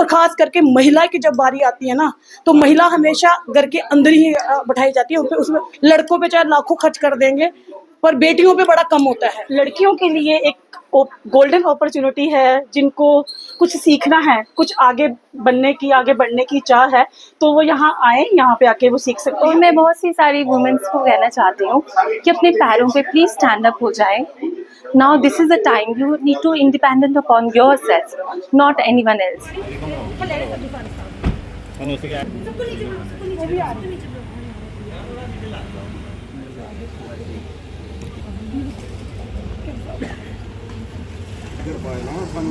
खास करके महिला की जब बारी आती है ना, तो महिला हमेशा घर के अंदर ही बैठाई जाती है। उसमें लड़कों पे चाहे लाखों खर्च कर देंगे, पर बेटियों पे बड़ा कम होता है। लड़कियों के लिए एक गोल्डन अपॉर्चुनिटी है, जिनको कुछ सीखना है, कुछ आगे बढ़ने की चाह है, तो वो यहाँ आए, यहाँ पे आके वो सीख सकते हैं। तो मैं बहुत सी सारी वुमेन्स को कहना चाहती हूँ कि अपने पैरों पे प्लीज स्टैंड अप हो जाए। Now this is the time you need to independent upon yourself, not anyone else.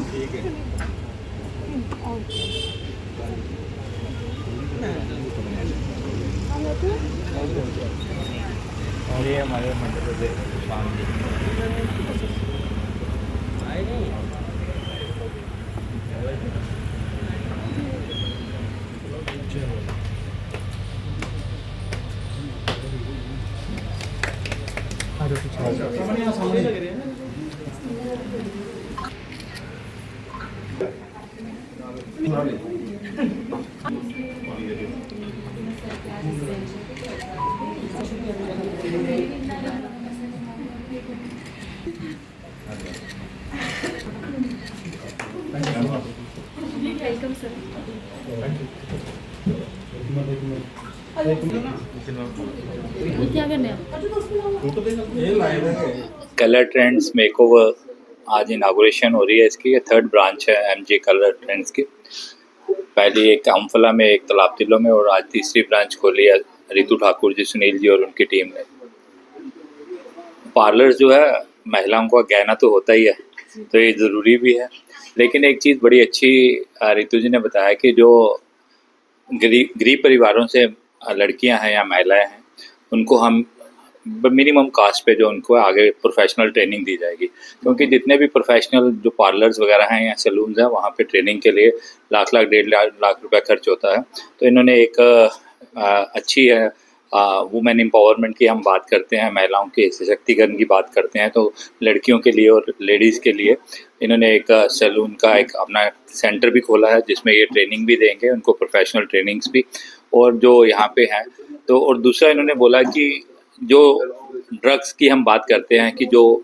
ठीक है। और ये हमारे मध्य प्रदेश वेलकम सर। क्या करने हैं? कलर ट्रेंड्स मेकओवर आज इनागुरेशन हो रही है इसकी। ये 3rd ब्रांच है एमजे कलर ट्रेंड्स की। पहली एक अम्फला में, एक तालाब तिल्लो में, और आज तीसरी ब्रांच खोली है रितु ठाकुर जी, सुनील जी और उनकी टीम ने। पार्लर जो है महिलाओं का गहना तो होता ही है, तो ये ज़रूरी भी है, लेकिन एक चीज़ बड़ी अच्छी रितु जी ने बताया कि जो गरीब परिवारों से लड़कियां हैं या महिलाएं हैं, उनको हम मिनिमम कास्ट पे जो उनको आगे प्रोफेशनल ट्रेनिंग दी जाएगी। क्योंकि जितने भी प्रोफेशनल जो पार्लर्स वगैरह हैं या सैलून्स हैं, वहाँ पे ट्रेनिंग के लिए लाख 1.5 लाख रुपए खर्च होता है। तो इन्होंने एक अच्छी वुमेन एम्पावरमेंट की हम बात करते हैं, महिलाओं के सशक्तिकरण की बात करते हैं, तो लड़कियों के लिए और लेडीज़ के लिए इन्होंने एक सैलून का एक अपना सेंटर भी खोला है, जिसमें ये ट्रेनिंग भी देंगे उनको, प्रोफेशनल ट्रेनिंग्स भी। और जो यहाँ पे हैं तो, और दूसरा इन्होंने बोला कि जो ड्रग्स की हम बात करते हैं कि जो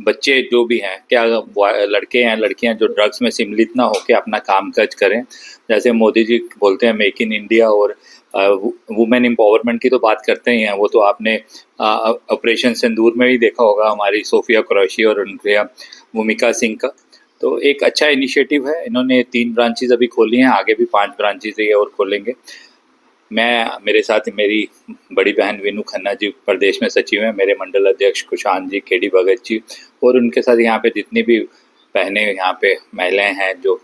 बच्चे जो भी हैं, क्या लड़के हैं लड़कियां जो ड्रग्स में सम्मिलित ना होकर अपना काम काज करें। जैसे मोदी जी बोलते हैं मेक इन इंडिया, और वुमेन एम्पावरमेंट की तो बात करते ही हैं। वो तो आपने ऑपरेशन सिंदूर में भी देखा होगा, हमारी सोफिया कुरैशी और उनके भूमिका सिंह का। तो एक अच्छा इनिशिएटिव है। इन्होंने 3 ब्रांचेज अभी खोली हैं, आगे भी 5 ब्रांचेज ये और खोलेंगे। मेरे साथ मेरी बड़ी बहन वीनू खन्ना जी प्रदेश में सचिव हैं, मेरे मंडल अध्यक्ष कुशान जी, केडी भगत जी, और उनके साथ यहाँ पे जितनी भी बहनें यहाँ पे महिलाएं हैं, जो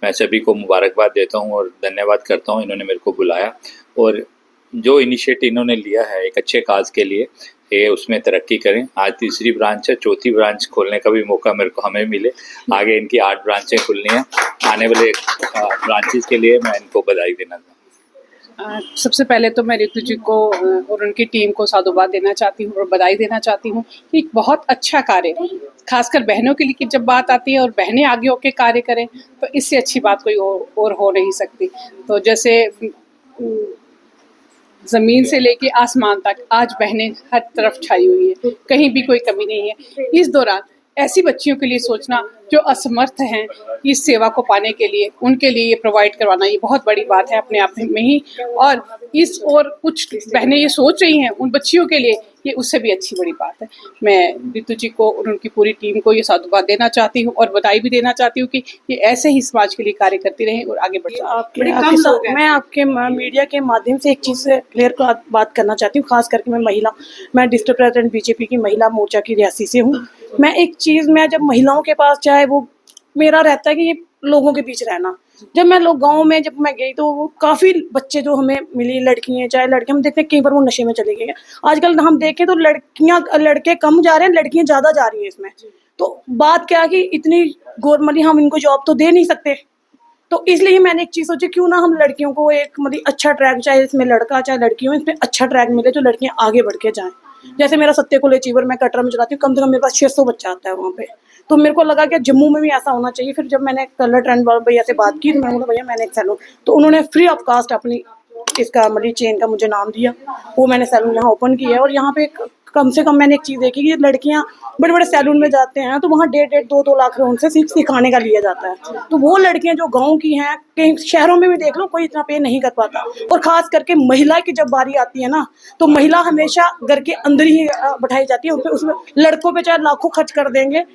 मैं सभी को मुबारकबाद देता हूँ और धन्यवाद करता हूँ। इन्होंने मेरे को बुलाया और जो इनिशिएटिव इन्होंने लिया है एक अच्छे काज के लिए, ये उसमें तरक्की करें। आज तीसरी ब्रांच है, चौथी ब्रांच खोलने का भी मौका हमें मिले। आगे इनकी 8 ब्रांचें खुलनी हैं। आने वाले ब्रांचेस के लिए मैं इनको बधाई देना चाहूँगा। सबसे पहले तो मैं रितु जी को और उनकी टीम को साधुवाद देना चाहती हूँ और बधाई देना चाहती हूँ कि बहुत अच्छा कार्य, खासकर बहनों के लिए जब बात आती है और बहनें आगे होकर कार्य करें, तो इससे अच्छी बात कोई और हो नहीं सकती। तो जैसे ज़मीन से लेके आसमान तक आज बहनें हर तरफ छाई हुई है, कहीं भी कोई कमी नहीं है। इस दौरान ऐसी बच्चियों के लिए सोचना जो असमर्थ हैं इस सेवा को पाने के लिए, उनके लिए ये प्रोवाइड करवाना, ये बहुत बड़ी बात है अपने आप में ही। और कुछ बहनें ये सोच रही हैं उन बच्चियों के लिए, ये उससे भी अच्छी बड़ी बात है। मैं रितु जी को और उनकी पूरी टीम को ये साधुवाद देना चाहती हूँ और बधाई भी देना चाहती हूँ कि ये ऐसे ही समाज के लिए कार्य करती रहें और आगे बढ़े। मैं आपके मीडिया के माध्यम से एक चीज़ से क्लियर बात करना चाहती हूँ, खास करके मैं डिस्ट्रिक्ट प्रेसिडेंट बीजेपी की महिला मोर्चा की रियासी से हूँ। मैं जब महिलाओं के पास, चाहे वो मेरा रहता है कि ये लोगों के बीच रहना, जब मैं गई तो वो काफ़ी बच्चे जो हमें मिली, लड़कियाँ चाहे लड़के, हम देखते हैं कई बार वो नशे में चले गए हैं। आजकल हम देखें तो लड़के कम जा रहे हैं, लड़कियाँ ज़्यादा जा रही हैं इसमें। तो बात क्या है कि इतनी गवर्नमेंट, हम इनको जॉब तो दे नहीं सकते, तो इसलिए मैंने एक चीज़ सोची, क्यों ना हम लड़कियों को एक अच्छा ट्रैक, चाहे इसमें लड़का चाहे लड़की हो, इसमें अच्छा ट्रैक मिले जो लड़कियाँ आगे बढ़ के जाएँ। जैसे मेरा सत्य को अचीवर मैं कटरा में चलाती हूँ, कम से कम मेरे पास 600 बच्चा आता है वहाँ पे। तो मेरे को लगा कि जम्मू में भी ऐसा होना चाहिए। फिर जब मैंने कलर ट्रेंड वाले भैया से बात की तो मैंने बोला भैया मैंने एक सैलून, तो उन्होंने फ्री ऑफ कास्ट अपनी इसका मतलब चेन का मुझे नाम दिया, वो मैंने सैलून यहाँ ओपन किया है। और यहाँ पे कम से कम मैंने एक चीज़ देखी कि लड़कियाँ बड़े बड़े सैलून में जाते हैं तो वहाँ 1.5-2 लाख उनसे सिखाने का लिया जाता है। तो वो लड़कियाँ जो गांव की हैं, कहीं शहरों में भी देख लो कोई इतना पे नहीं कर पाता। और ख़ास करके महिला की जब बारी आती है ना, तो महिला हमेशा घर के अंदर ही बैठाई जाती है। उसमें लड़कों पे चाहे लाखों खर्च कर देंगे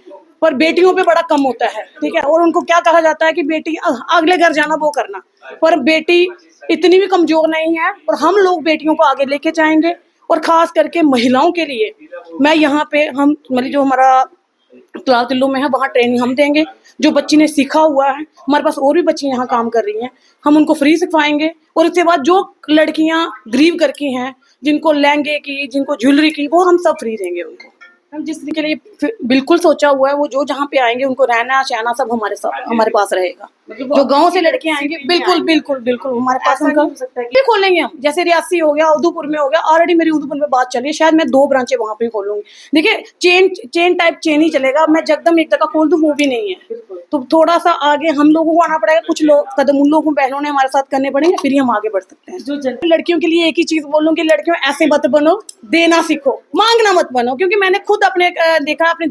पर बेटियों पे बड़ा कम होता है, ठीक है। और उनको क्या कहा जाता है कि बेटी अगले घर जाना वो करना, पर बेटी इतनी भी कमज़ोर नहीं है और हम लोग बेटियों को आगे लेके जाएंगे। और ख़ास करके महिलाओं के लिए मैं यहाँ पे हम मतलब जो हमारा क्लास दिल्लू में है वहाँ ट्रेनिंग हम देंगे। जो बच्ची ने सीखा हुआ है, हमारे पास और भी बच्ची यहाँ काम कर रही हैं, हम उनको फ्री सिखवाएंगे। और उसके बाद जो लड़कियाँ गरीब घर की हैं, जिनको लहंगे की, जिनको ज्वेलरी की, वो हम सब फ्री देंगे उनको। हम जिस के लिए बिल्कुल सोचा हुआ है वो जो जहाँ पे आएंगे उनको रहना सहना सब हमारे पास रहेगा। जो गांव से लड़कियां आएंगी बिल्कुल बिल्कुल बिल्कुल हमारे पास उनका भी खोलेंगे हम। जैसे रियासी हो गया, उधमपुर में हो गया, ऑलरेडी मेरी उधमपुर में बात चली है, शायद मैं 2 ब्रांचें वहाँ पे खोलूंगी। देखिए चेन टाइप चेन ही चलेगा, मैं जगदम एक जगह खोल दूँ वो भी नहीं है। तो थोड़ा सा आगे हम लोगों को आना पड़ेगा, कुछ लोग कदम उन लोगों बहनों ने हमारे साथ करने पड़ेंगे, फिर ही हम आगे बढ़ सकते हैं। जो लड़कियों के लिए एक ही चीज बोलूँ कि लड़कियों ऐसे मत बनो, देना सीखो, मांगना मत बनो। क्योंकि मैंने खुद अपने देखा है, अपनी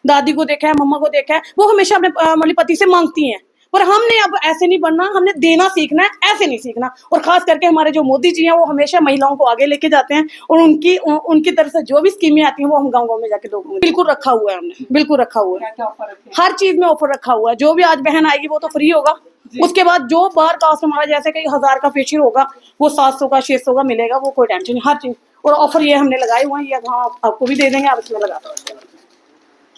दादी को देखा है, मम्मा को देखा है, वो हमेशा अपने मतलब पति से मांगती हैं। पर हमने अब ऐसे नहीं बनना, हमने देना सीखना है, ऐसे नहीं सीखना। और खास करके हमारे जो मोदी जी हैं वो हमेशा महिलाओं को आगे लेके जाते हैं और उनकी तरफ से जो भी स्कीमें आती हैं वो हम गाँव में जाके लोगों को बिल्कुल रखा हुआ है, हमने बिल्कुल रखा हुआ है। हर चीज में ऑफर रखा हुआ है। जो भी आज बहन आएगी वो तो फ्री होगा, उसके बाद जो बाहर कास्ट हमारा जैसे कई 1000 का फेशियल होगा वो 700 का 600 का मिलेगा, वो कोई टेंशन नहीं। हर चीज और ऑफर ये हमने लगाए हुए हैं, ये आपको भी दे देंगे, आप इसमें लगा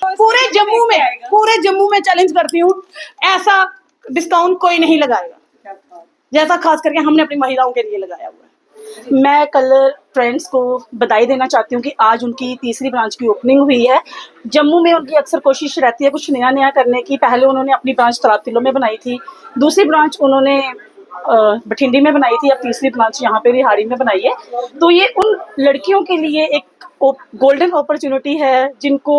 पूरे जम्मू में चैलेंज करती हूँ, ऐसा डिस्काउंट कोई नहीं लगाएगा जैसा खास करके हमने अपनी महिलाओं के लिए लगाया हुआ है। मैं कलर फ्रेंड्स को बधाई देना चाहती हूँ कि आज उनकी तीसरी ब्रांच की ओपनिंग हुई है। जम्मू में उनकी अक्सर कोशिश रहती है कुछ नया करने की। पहले उन्होंने अपनी ब्रांच तलाबतिलों में बनाई थी, दूसरी ब्रांच उन्होंने बठिंडी में बनाई थी, अब तीसरी ब्रांच यहाँ पे रिहाड़ी में बनाई है। तो ये उन लड़कियों के लिए एक गोल्डन अपॉर्चुनिटी है जिनको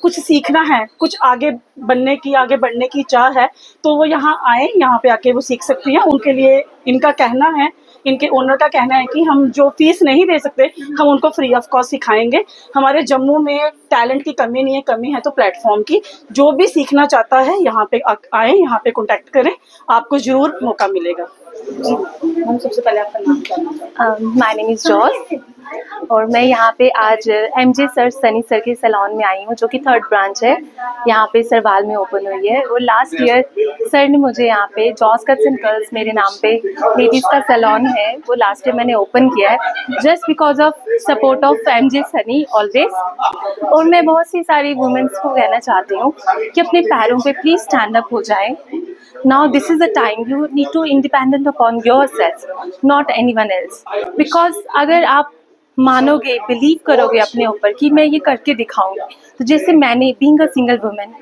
कुछ सीखना है, कुछ आगे बढ़ने की चाह है, तो वो यहाँ आए, यहाँ पे आके वो सीख सकती हैं। उनके लिए इनका कहना है, इनके ओनर का कहना है कि हम जो फीस नहीं दे सकते हम उनको फ्री ऑफ कॉस्ट सिखाएंगे। हमारे जम्मू में टैलेंट की कमी नहीं है, कमी है तो प्लेटफॉर्म की। जो भी सीखना चाहता है यहाँ पे आए, यहाँ पे कॉन्टैक्ट करें, आपको जरूर मौका मिलेगा। हम सबसे पहले आपका नाम जानना चाहते हैं। माय नेम इज़ जॉस और मैं यहाँ पे आज एमजे सर सनी सर के सैलून में आई हूँ, जो कि 3rd ब्रांच है, यहाँ पे सरवाल में ओपन हुई है। और लास्ट ईयर सर ने मुझे यहाँ पे जॉस कट्स एंड कर्ल्स मेरे नाम पे लेडीज़ का सैलून है, वो लास्ट ईयर मैंने ओपन किया है just because of support of MJ Sunny always. और मैं बहुत सी सारी वुमेंस को कहना चाहती हूँ कि अपने पैरों पे प्लीज़ स्टैंड अप हो जाए। Now this is the time you need to independent upon yourself, not anyone else. Because अगर आप मानोगे, बिलीव करोगे अपने ऊपर कि मैं ये करके दिखाऊंगी, तो जैसे मैंने being a single woman,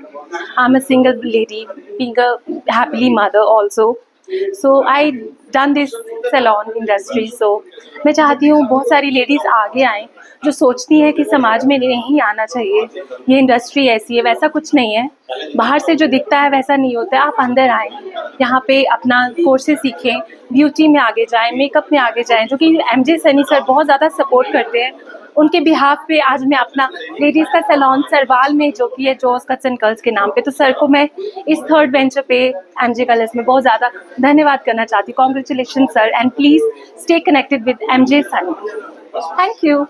I'm a single lady, being a happily mother also, so I done this salon industry. So मैं चाहती हूँ बहुत सारी लेडीज़ आगे आएँ जो सोचती हैं कि समाज में नहीं आना चाहिए, ये इंडस्ट्री ऐसी है, वैसा कुछ नहीं है, बाहर से जो दिखता है वैसा नहीं होता है। आप अंदर आएँ, यहाँ पे अपना कोर्सेज सीखें, ब्यूटी में आगे जाएं, मेकअप में आगे जाएं, जो कि एमजे सनी सर बहुत ज़्यादा सपोर्ट करते हैं। उनके बिहाफ पे आज मैं अपना लेडीज़ का सैलून सरवाल में, जो कि है जॉस कट्स एंड कर्ल्स के नाम पे, तो सर को मैं इस 3rd वेंचर पे एमजे कलर्स में बहुत ज़्यादा धन्यवाद करना चाहती हूँ। Congratulation sir, and please stay connected with MJ Sunny. Thank you.